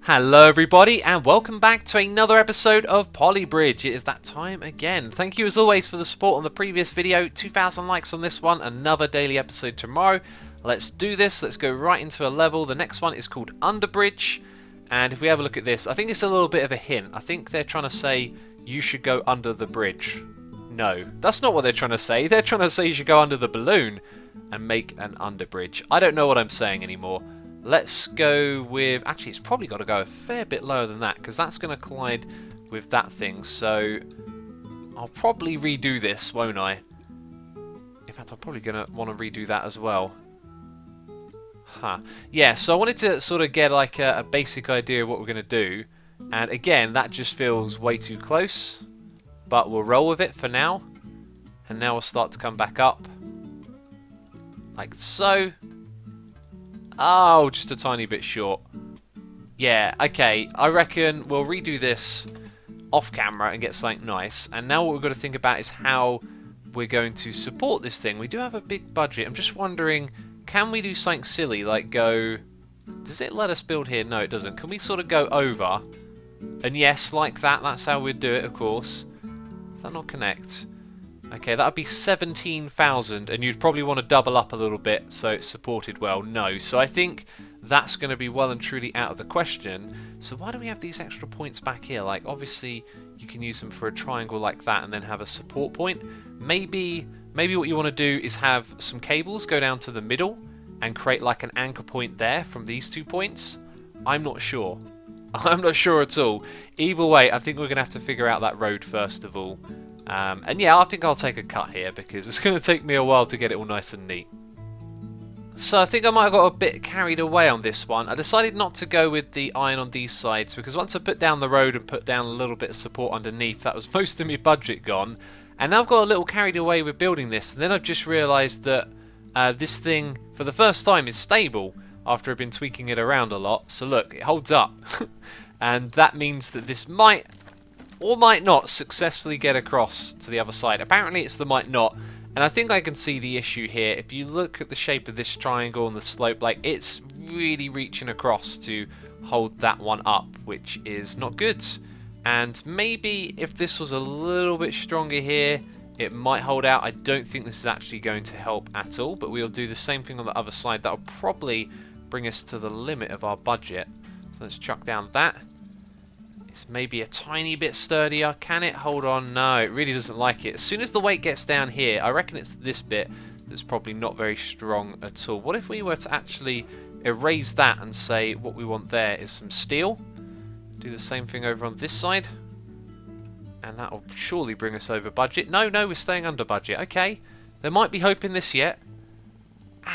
Hello everybody and welcome back to another episode of Polybridge. It is that time again. Thank you as always for the support on the previous video. 2,000 likes on this one, another daily episode tomorrow. Let's do this, let's go right into a level. The next one is called Underbridge, and if we have a look at this, I think it's a little bit of a hint. I think they're trying to say you should go under the bridge. No, that's not what they're trying to say. They're trying to say you should go under the balloon and make an underbridge. I don't know what I'm saying anymore. Let's go with... Actually, it's probably got to go a fair bit lower than that, because that's going to collide with that thing. So I'll probably redo this, won't I? In fact, I'm probably going to want to redo that as well. Yeah, so I wanted to sort of get like a basic idea of what we're going to do. And again, that just feels way too close. But we'll roll with it for now. And now we'll start to come back up. Like so. Oh, just a tiny bit short. Yeah, okay. I reckon we'll redo this off camera and get something nice. And now what we've got to think about is how we're going to support this thing. We do have a big budget. I'm just wondering, can we do something silly like go... Does it let us build here? No, it doesn't. Can we sort of go over? And yes, like that. That's how we'd do it, of course. Does that not connect? Okay, that would be 17,000, and you'd probably want to double up a little bit so it's supported well. No, so I think that's going to be well and truly out of the question. So why do we have these extra points back here? Like, obviously, you can use them for a triangle like that and then have a support point. Maybe what you want to do is have some cables go down to the middle and create like an anchor point there from these 2 points. I'm not sure. I'm not sure at all. Either way, I think we're going to have to figure out that road first of all. And yeah, I think I'll take a cut here because it's going to take me a while to get it all nice and neat. So I think I might have got a bit carried away on this one. I decided not to go with the iron on these sides because once I put down the road and put down a little bit of support underneath, that was most of my budget gone. And now I've got a little carried away with building this, and then I've just realised that this thing, for the first time, is stable after I've been tweaking it around a lot. So look, it holds up. And that means that this might... or might not successfully get across to the other side. Apparently it's the might not, and I think I can see the issue here. If you look at the shape of this triangle and the slope, like it's really reaching across to hold that one up, which is not good. And maybe if this was a little bit stronger here, it might hold out. I don't think this is actually going to help at all, but we'll do the same thing on the other side. That'll probably bring us to the limit of our budget. So let's chuck down that. It's maybe a tiny bit sturdier. Can it hold on? No, it really doesn't like it. As soon as the weight gets down here, I reckon it's this bit that's probably not very strong at all. What if we were to actually erase that and say what we want there is some steel? Do the same thing over on this side. And that'll surely bring us over budget. No, we're staying under budget. Okay, there might be hope in this yet.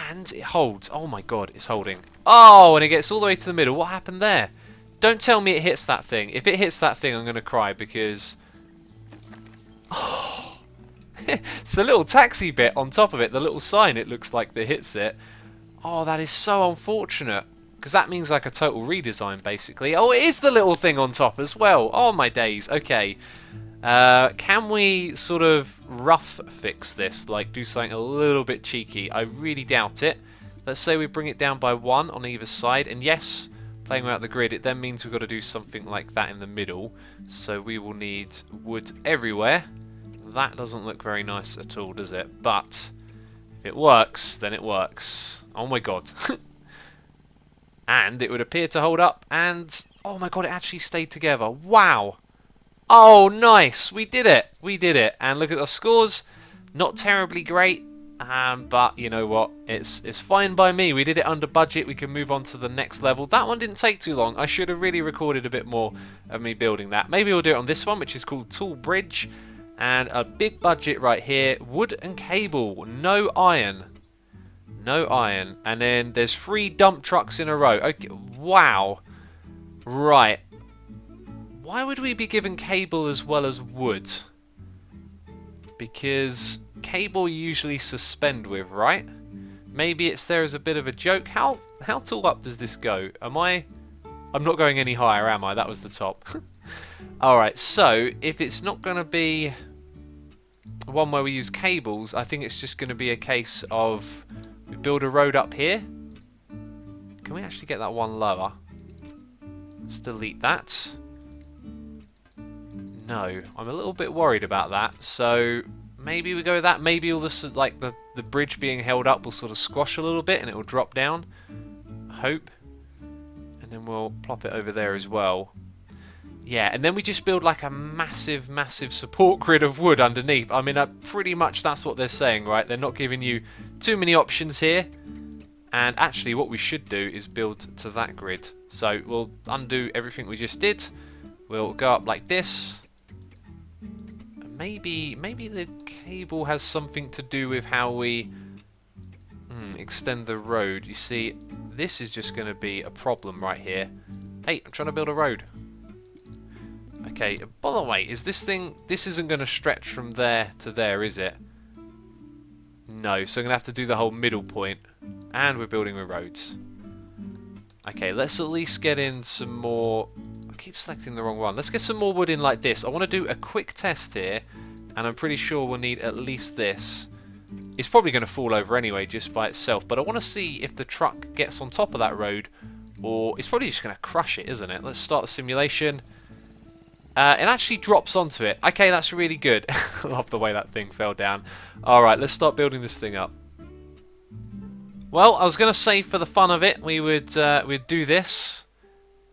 And it holds. Oh my god, it's holding. Oh, and it gets all the way to the middle. What happened there? Don't tell me it hits that thing. If it hits that thing, I'm going to cry because... Oh. It's the little taxi bit on top of it, the little sign it looks like that hits it. Oh, that is so unfortunate. Because that means like a total redesign, basically. Oh, it is the little thing on top as well. Oh, my days. Okay. Can we sort of rough fix this? Like, do something a little bit cheeky? I really doubt it. Let's say we bring it down by 1 on either side. And yes... playing without the grid, it then means we've got to do something like that in the middle. So we will need wood everywhere. That doesn't look very nice at all, does it? But if it works, then it works. Oh my god. And it would appear to hold up, and oh my god, it actually stayed together. Wow. Oh, nice. We did it. We did it. And look at the scores. Not terribly great. But you know what, it's fine by me. We did it under budget. We can move on to the next level. That one didn't take too long. I should have really recorded a bit more of me building that. Maybe we'll do it on this one, which is called Tool Bridge, and a big budget right here. Wood and cable, no iron, and then there's 3 dump trucks in a row. Okay, wow, right. Why would we be given cable as well as wood? Because cable you usually suspend with, right? Maybe it's there as a bit of a joke. How tall up does this go? I'm not going any higher, am I? That was the top. Alright, so if it's not going to be one where we use cables, I think it's just going to be a case of we build a road up here. Can we actually get that one lower? Let's delete that. No, I'm a little bit worried about that. So maybe we go with that. Maybe all this, like the bridge being held up will sort of squash a little bit and it will drop down. I hope. And then we'll plop it over there as well. Yeah, and then we just build like a massive, massive support grid of wood underneath. I mean, pretty much that's what they're saying, right? They're not giving you too many options here. And actually what we should do is build to that grid. So we'll undo everything we just did. We'll go up like this. Maybe the cable has something to do with how we extend the road. You see, this is just going to be a problem right here. Hey, I'm trying to build a road. Okay, by the way, is this isn't going to stretch from there to there, is it? No, so I'm going to have to do the whole middle point. And we're building with roads. Okay, let's at least get in some more... I keep selecting the wrong one. Let's get some more wood in like this. I want to do a quick test here. And I'm pretty sure we'll need at least this. It's probably going to fall over anyway, just by itself. But I want to see if the truck gets on top of that road. Or it's probably just going to crush it, isn't it? Let's start the simulation. It actually drops onto it. Okay, that's really good. I love the way that thing fell down. Alright, let's start building this thing up. Well, I was going to say for the fun of it, we'd do this.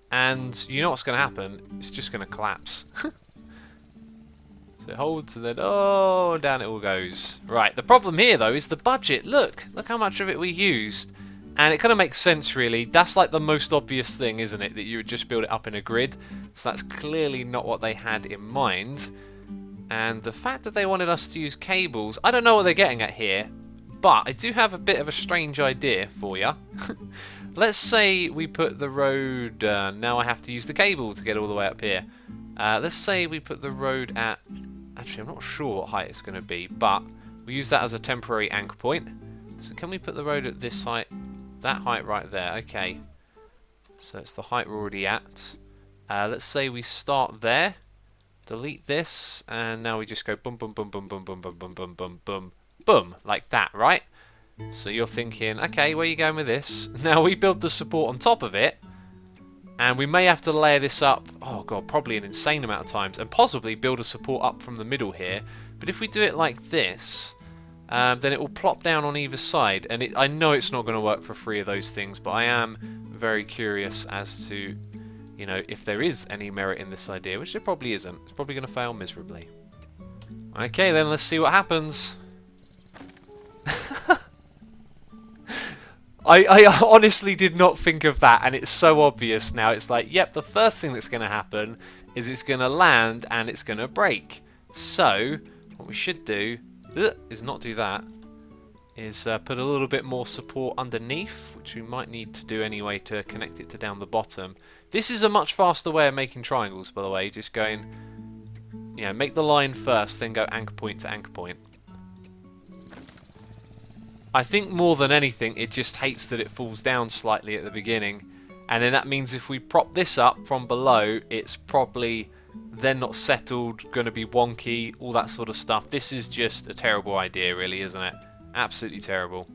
And you know what's going to happen? It's just going to collapse. So it holds and then, oh, down it all goes. Right, the problem here, though, is the budget. Look how much of it we used. And it kind of makes sense, really. That's like the most obvious thing, isn't it? That you would just build it up in a grid. So that's clearly not what they had in mind. And the fact that they wanted us to use cables, I don't know what they're getting at here. But I do have a bit of a strange idea for you. Let's say we put the road... now I have to use the cable to get all the way up here. Let's say we put the road at... Actually, I'm not sure what height it's going to be. But we use that as a temporary anchor point. So can we put the road at this height? That height right there, okay. So it's the height we're already at. Let's say we start there, delete this, and now we just go boom, boom, boom, boom, boom, boom, boom, boom, boom, boom, boom, boom, like that, right? So you're thinking, okay, where are you going with this? Now we build the support on top of it, and we may have to layer this up, oh god, probably an insane amount of times, and possibly build a support up from the middle here. But if we do it like this... then it will plop down on either side, and I know it's not going to work for 3 of those things, but I am very curious as to, you know, if there is any merit in this idea, which there probably isn't. It's probably going to fail miserably. Okay, then let's see what happens. I honestly did not think of that, and it's so obvious now. It's like, yep, the first thing that's going to happen is it's going to land and it's going to break. So, what we should do... is not do that, is put a little bit more support underneath, which we might need to do anyway to connect it to down the bottom. This is a much faster way of making triangles, by the way, just going, you know, make the line first, then go anchor point to anchor point. I think more than anything, it just hates that it falls down slightly at the beginning, and then that means if we prop this up from below, it's probably... then not settled, going to be wonky, all that sort of stuff. This is just a terrible idea, really, isn't it? Absolutely terrible.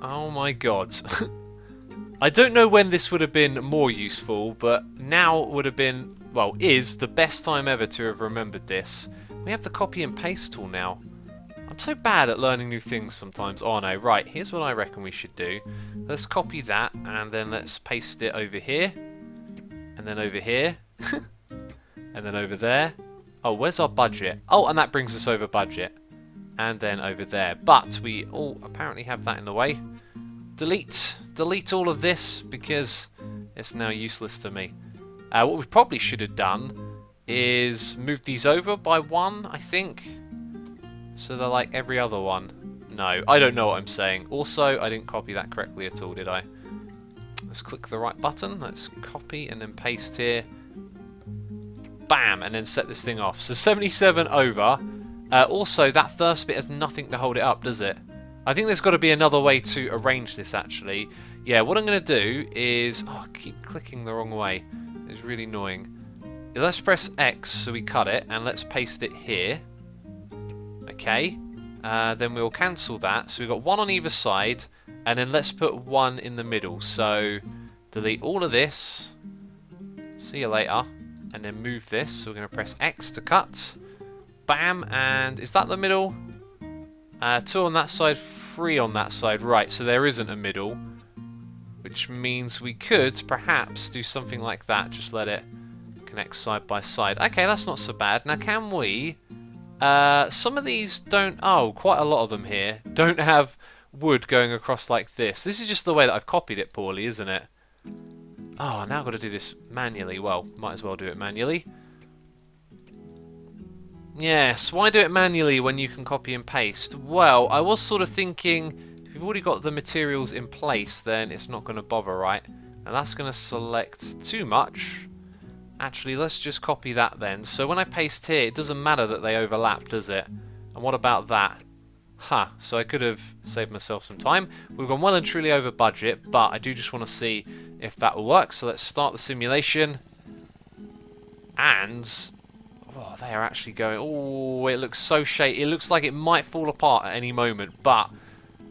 Oh my god. I don't know when this would have been more useful, but now would have been, well, is the best time ever to have remembered this. We have the copy and paste tool now. I'm so bad at learning new things sometimes. Oh no, right, here's what I reckon we should do. Let's copy that, and then let's paste it over here. And then over here. And then over there. Oh, where's our budget? Oh, and that brings us over budget. And then over there. But we all apparently have that in the way. Delete. Delete all of this because it's now useless to me. What we probably should have done is move these over by 1, I think. So they're like every other one. No, I don't know what I'm saying. Also, I didn't copy that correctly at all, did I? Let's click the right button. Let's copy and then paste here. Bam, and then set this thing off. So 77 over. Also, that first bit has nothing to hold it up, does it? I think there's got to be another way to arrange this, actually. Yeah, what I'm going to do is... oh, I keep clicking the wrong way. It's really annoying. Let's press X so we cut it, and let's paste it here. Okay. Then we'll cancel that. So we've got 1 on either side, and then let's put 1 in the middle. So delete all of this. See you later. And then move this. So we're going to press X to cut. Bam. And is that the middle? 2 on that side, 3 on that side. Right, so there isn't a middle. Which means we could perhaps do something like that. Just let it connect side by side. Okay, that's not so bad. Now, can we... some of these don't... Oh, quite a lot of them here don't have wood going across like this. This is just the way that I've copied it poorly, isn't it? Oh, now I've got to do this manually. Well, might as well do it manually. Yes, why do it manually when you can copy and paste? Well, I was sort of thinking, if you've already got the materials in place, then it's not going to bother, right? And that's going to select too much. Actually, let's just copy that then. So when I paste here, it doesn't matter that they overlap, does it? And what about that? Huh, so I could have saved myself some time. We've gone well and truly over budget, but I do just want to see if that will work. So let's start the simulation. And... oh, they are actually going... oh, it looks so shaky. It looks like it might fall apart at any moment, but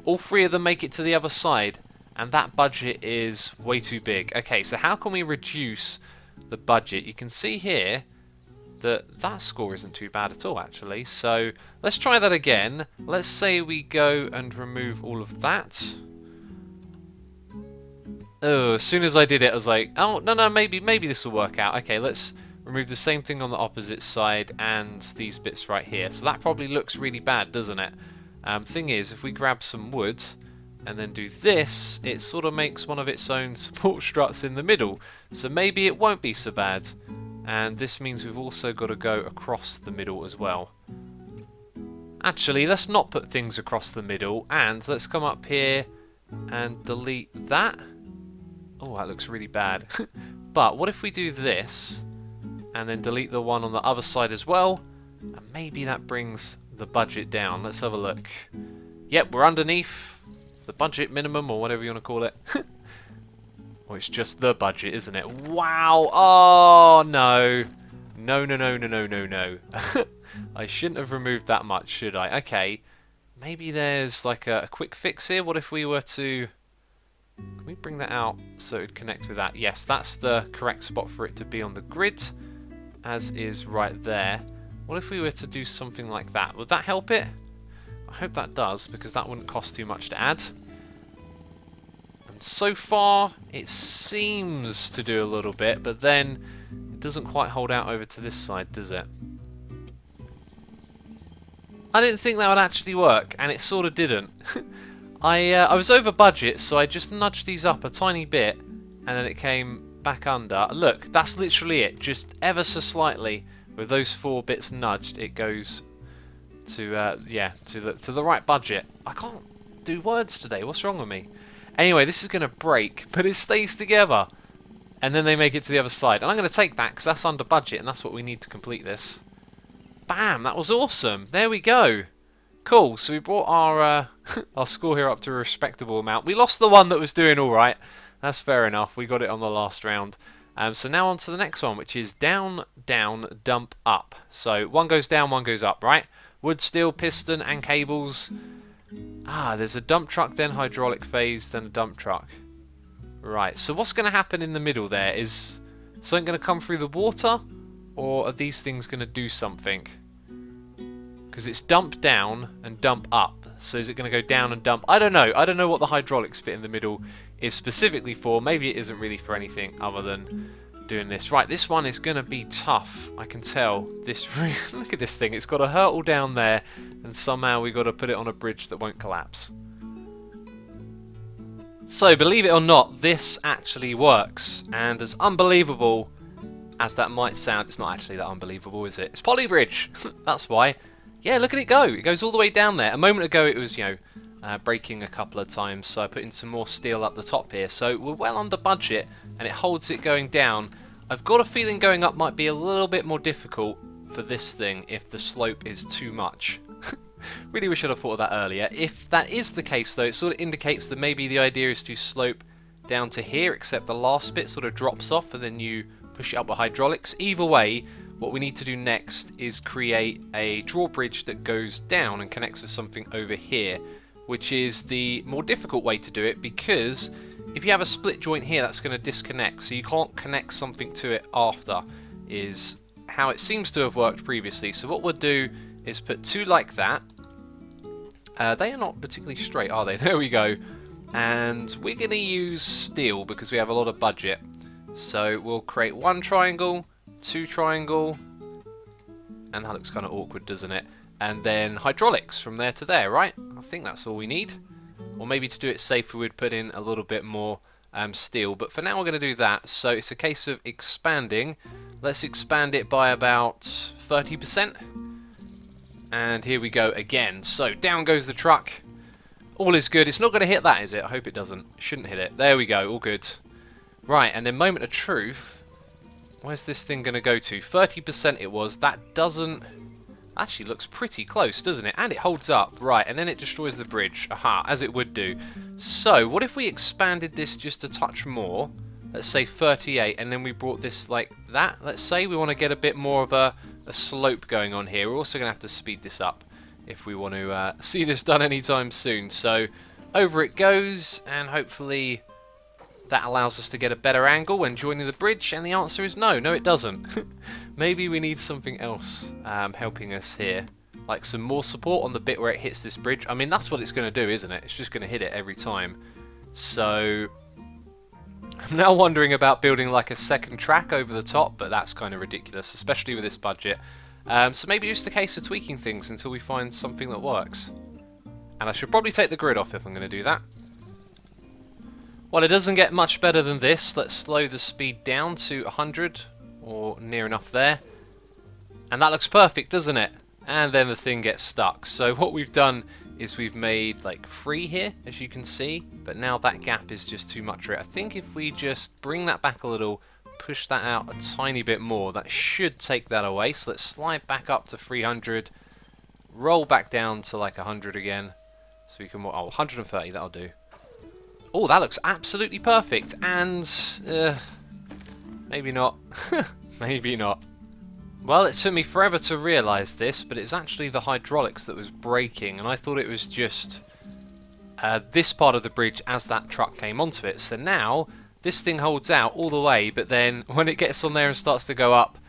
all 3 of them make it to the other side, and that budget is way too big. Okay, so how can we reduce the budget? You can see here that score isn't too bad at all, actually. So let's try that again. Let's say we go and remove all of that. Oh, as soon as I did it, I was like, oh, no, maybe this will work out. Okay, let's remove the same thing on the opposite side and these bits right here. So that probably looks really bad, doesn't it? Thing is, if we grab some wood and then do this, it sort of makes one of its own support struts in the middle. So maybe it won't be so bad. And this means we've also got to go across the middle as well. Actually, let's not put things across the middle, and let's come up here and delete that. Oh, that looks really bad. But what if we do this and then delete the one on the other side as well, and maybe that brings the budget down. Let's have a look. Yep, we're underneath the budget minimum, or whatever you want to call it. Well, it's just the budget, isn't it? Wow! Oh, no. No. I shouldn't have removed that much, should I? Okay. Maybe there's like a quick fix here. What if we were to... can we bring that out so it would connect with that? Yes, that's the correct spot for it to be on the grid, as is right there. What if we were to do something like that? Would that help it? I hope that does, because that wouldn't cost too much to add. So far, it seems to do a little bit, but then it doesn't quite hold out over to this side, does it? I didn't think that would actually work, and it sort of didn't. I was over budget, so I just nudged these up a tiny bit, and then it came back under. Look, that's literally it. Just ever so slightly, with those 4 bits nudged, it goes to to the right budget. I can't do words today. What's wrong with me? Anyway, this is going to break, but it stays together. And then they make it to the other side. And I'm going to take that, because that's under budget, and that's what we need to complete this. Bam! That was awesome. There we go. Cool. So we brought our our score here up to a respectable amount. We lost the one that was doing all right. That's fair enough. We got it on the last round. So now on to the next one, which is down, down, dump, up. So one goes down, one goes up, right? Wood, steel, piston, and cables. Ah, there's a dump truck, then hydraulic phase, then a dump truck. Right, so what's going to happen in the middle there? Is something going to come through the water? Or are these things going to do something? Because it's dump down and dump up. So is it going to go down and dump? I don't know. I don't know what the hydraulics bit in the middle is specifically for. Maybe it isn't really for anything other than doing this. Right, this one is going to be tough. I can tell. Look at this thing. It's got a hurdle down there, and somehow we've got to put it on a bridge that won't collapse. So, believe it or not, this actually works. And as unbelievable as that might sound, it's not actually that unbelievable, is it? It's Polybridge. That's why. Yeah, look at it go. It goes all the way down there. A moment ago it was, breaking a couple of times, so I put in some more steel up the top here. So we're well under budget, and it holds it going down. I've got a feeling going up might be a little bit more difficult for this thing if the slope is too much. Really wish I'd have thought of that earlier. If that is the case, though, it sort of indicates that maybe the idea is to slope down to here, except the last bit sort of drops off, and then you push it up with hydraulics. Either way, what we need to do next is create a drawbridge that goes down and connects with something over here, which is the more difficult way to do it, because if you have a split joint here, that's going to disconnect, so you can't connect something to it after, is how it seems to have worked previously. So what we'll do is put 2 like that. They are not particularly straight, are they? There we go. And we're going to use steel because we have a lot of budget. So we'll create 1 triangle, 2 triangle, and that looks kind of awkward, doesn't it? And then hydraulics from there to there, right? I think that's all we need. Or maybe to do it safer, we'd put in a little bit more steel. But for now, we're going to do that. So it's a case of expanding. Let's expand it by about 30%. And here we go again. So down goes the truck. All is good. It's not going to hit that, is it? I hope it doesn't. It shouldn't hit it. There we go. All good. Right, and then moment of truth. Where's this thing going to go to? 30% it was. That doesn't... Actually looks pretty close, doesn't it? And it holds up. Right, and then it destroys the bridge. Aha, as it would do. So, what if we expanded this just a touch more? Let's say 38, and then we brought this like that. Let's say we want to get a bit more of a slope going on here. We're also going to have to speed this up if we want to see this done anytime soon. So over it goes, and hopefully that allows us to get a better angle when joining the bridge. And the answer is no, it doesn't. Maybe we need something else helping us here, like some more support on the bit where it hits this bridge. I mean, that's what it's going to do, isn't it? It's just going to hit it every time. So I'm now wondering about building like a second track over the top, but that's kind of ridiculous, especially with this budget. So maybe just a case of tweaking things until we find something that works. And I should probably take the grid off if I'm going to do that. Well, it doesn't get much better than this. Let's slow the speed down to 100, or near enough there. And that looks perfect, doesn't it? And then the thing gets stuck. So what we've done is we've made like 3 here, as you can see, but now that gap is just too much for it. I think if we just bring that back a little, push that out a tiny bit more, that should take that away. So let's slide back up to 300, roll back down to like 100 again, so we can, oh, 130, that'll do. Oh, that looks absolutely perfect, and maybe not. Maybe not. Well, it took me forever to realise this, but it's actually the hydraulics that was breaking, and I thought it was just this part of the bridge as that truck came onto it. So now this thing holds out all the way, but then when it gets on there and starts to go up,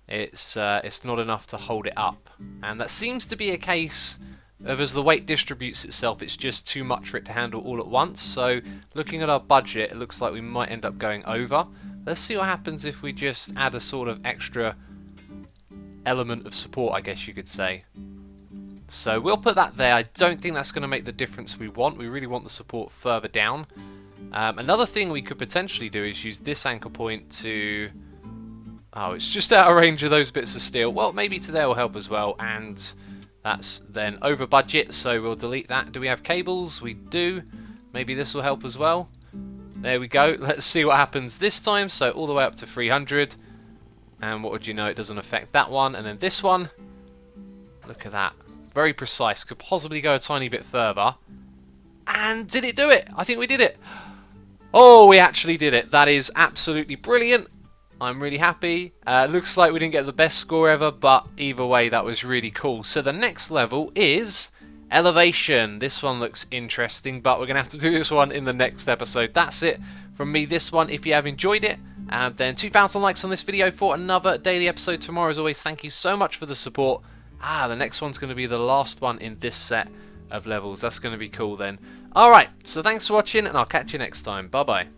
it's not enough to hold it up. And that seems to be a case of, as the weight distributes itself, it's just too much for it to handle all at once. So looking at our budget, it looks like we might end up going over. Let's see what happens if we just add a sort of extra element of support, I guess you could say. So we'll put that there. I don't think that's going to make the difference we want. We really want the support further down. Another thing we could potentially do is use this anchor point to... Oh, it's just out of range of those bits of steel. Well, maybe to there will help as well. And that's then over budget, so we'll delete that. Do we have cables? We do. Maybe this will help as well. There we go. Let's see what happens this time. So all the way up to 300. And what would you know, it doesn't affect that one. And then this one. Look at that. Very precise. Could possibly go a tiny bit further. And did it do it? I think we did it. Oh, we actually did it. That is absolutely brilliant. I'm really happy. Looks like we didn't get the best score ever, but either way, that was really cool. So the next level is elevation. This one looks interesting, but we're going to have to do this one in the next episode. That's it from me, this one. If you have enjoyed it, then 2,000 likes on this video for another daily episode tomorrow. As always, thank you so much for the support. The next one's going to be the last one in this set of levels. That's going to be cool then. Alright, so thanks for watching, and I'll catch you next time. Bye-bye.